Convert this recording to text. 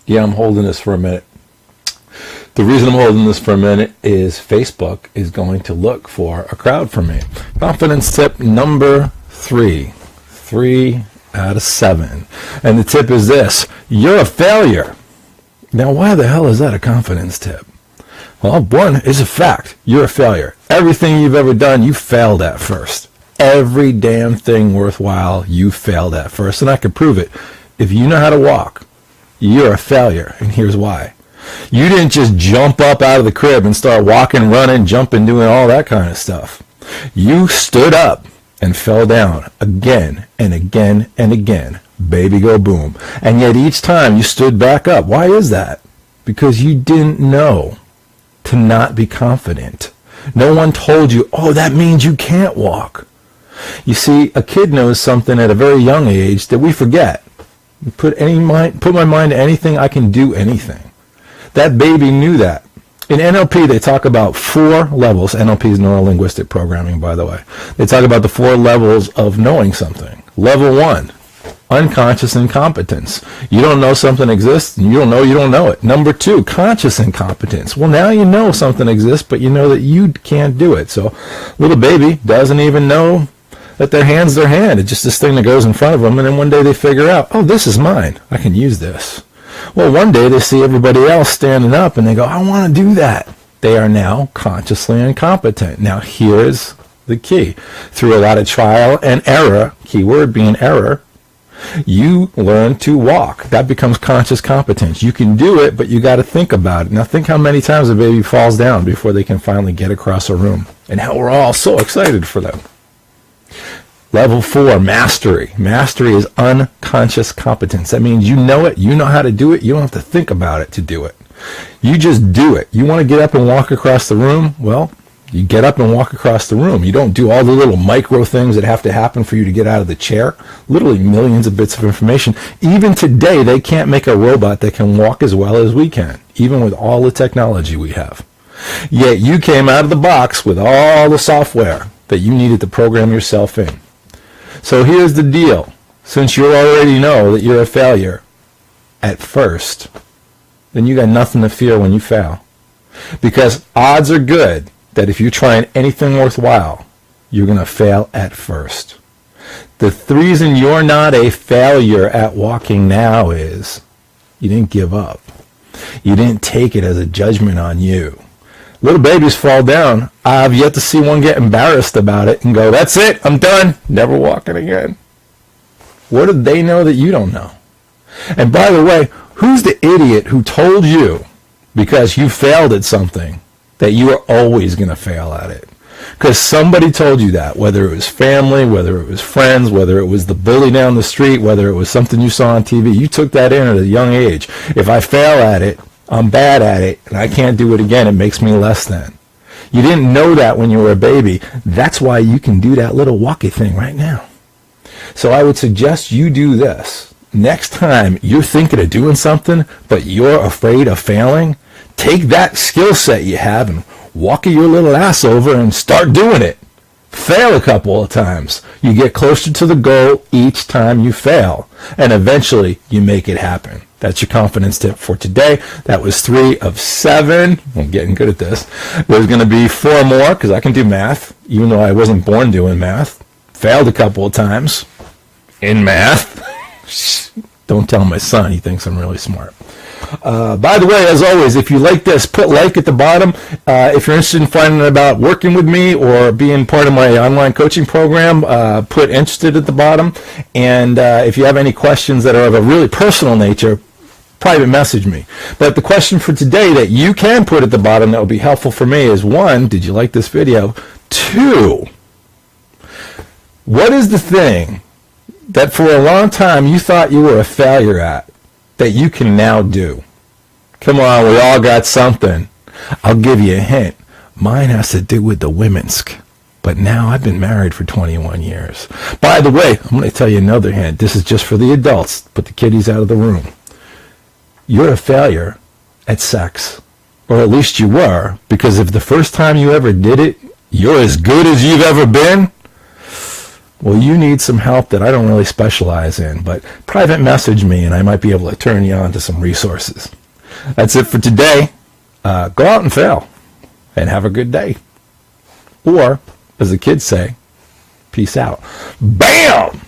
Yeah, I'm holding this for a minute. The reason I'm holding this for a minute is Facebook is going to look for a crowd for me. Confidence tip number 3. 3 out of 7. And the tip is this: you're a failure. Now, why the hell is that a confidence tip? Well, one is a fact. You're a failure. Everything you've ever done, you failed at first. Every damn thing worthwhile, you failed at first. And I can prove it. If you know how to walk, you're a failure. And here's why. You didn't just jump up out of the crib and start walking, running, jumping, doing all that kind of stuff. You stood up and fell down again and again and again. Baby, go boom. And yet each time you stood back up. Why is that? Because you didn't know to not be confident. No one told you, oh, that means you can't walk. You see, a kid knows something at a very young age that we forget. Put my mind to anything, I can do anything. That baby knew that. In NLP, they talk about 4 levels. NLP is neuro-linguistic programming, by the way. They talk about the 4 levels of knowing something. Level 1, unconscious incompetence. You don't know something exists, and you don't know it. Number 2, conscious incompetence. Well, now you know something exists, but you know that you can't do it. So, little baby doesn't even know that their hand's their hand. It's just this thing that goes in front of them, and then one day they figure out, oh, this is mine. I can use this. Well, one day they see everybody else standing up, and they go, I want to do that. They are now consciously incompetent. Now, here's the key. Through a lot of trial and error, keyword being error, you learn to walk. That becomes conscious competence. You can do it, but you got to think about it. Now, think how many times a baby falls down before they can finally get across a room, and how we're all so excited for them. Level 4, mastery. Mastery is unconscious competence. That means you know it, you know how to do it, you don't have to think about it to do it. You just do it. You want to get up and walk across the room? Well, you get up and walk across the room. You don't do all the little micro things that have to happen for you to get out of the chair. Literally millions of bits of information. Even today, they can't make a robot that can walk as well as we can, even with all the technology we have. Yet you came out of the box with all the software that you needed to program yourself in. So here's the deal. Since you already know that you're a failure at first, then you got nothing to fear when you fail. Because odds are good that if you're trying anything worthwhile, you're going to fail at first. The reason you're not a failure at walking now is you didn't give up. You didn't take it as a judgment on you. Little babies fall down. I've yet to see one get embarrassed about it and go, that's it, I'm done, never walking again. What do they know that you don't know? And by the way, who's the idiot who told you, because you failed at something, that you are always going to fail at it? Because somebody told you that, whether it was family, whether it was friends, whether it was the bully down the street, whether it was something you saw on TV. You took that in at a young age. If I fail at it, I'm bad at it, and I can't do it again. It makes me less than. You didn't know that when you were a baby. That's why you can do that little walkie thing right now. So I would suggest you do this. Next time you're thinking of doing something, but you're afraid of failing, take that skill set you have and walk your little ass over and start doing it. Fail a couple of times. You get closer to the goal each time you fail, and eventually you make it happen. That's your confidence tip for today. That was 3 of 7. I'm getting good at this. There's going to be 4 more because I can do math, even though I wasn't born doing math. Failed a couple of times in math. Don't tell my son. He thinks I'm really smart. By the way, as always, if you like this, put like at the bottom. If you're interested in finding out about working with me or being part of my online coaching program, put interested at the bottom. And if you have any questions that are of a really personal nature, private message me. But the question for today that you can put at the bottom that would be helpful for me is, 1, did you like this video? 2, what is the thing that for a long time you thought you were a failure at that you can now do? Come on, we all got something. I'll give you a hint. Mine has to do with the Womensk. But now I've been married for 21 years. By the way, I'm going to tell you another hint. This is just for the adults. Put the kiddies out of the room. You're a failure at sex. Or at least you were. Because if the first time you ever did it, you're as good as you've ever been, well, you need some help that I don't really specialize in, but private message me and I might be able to turn you on to some resources. That's it for today. Go out and fail and have a good day. Or, as the kids say, peace out. Bam!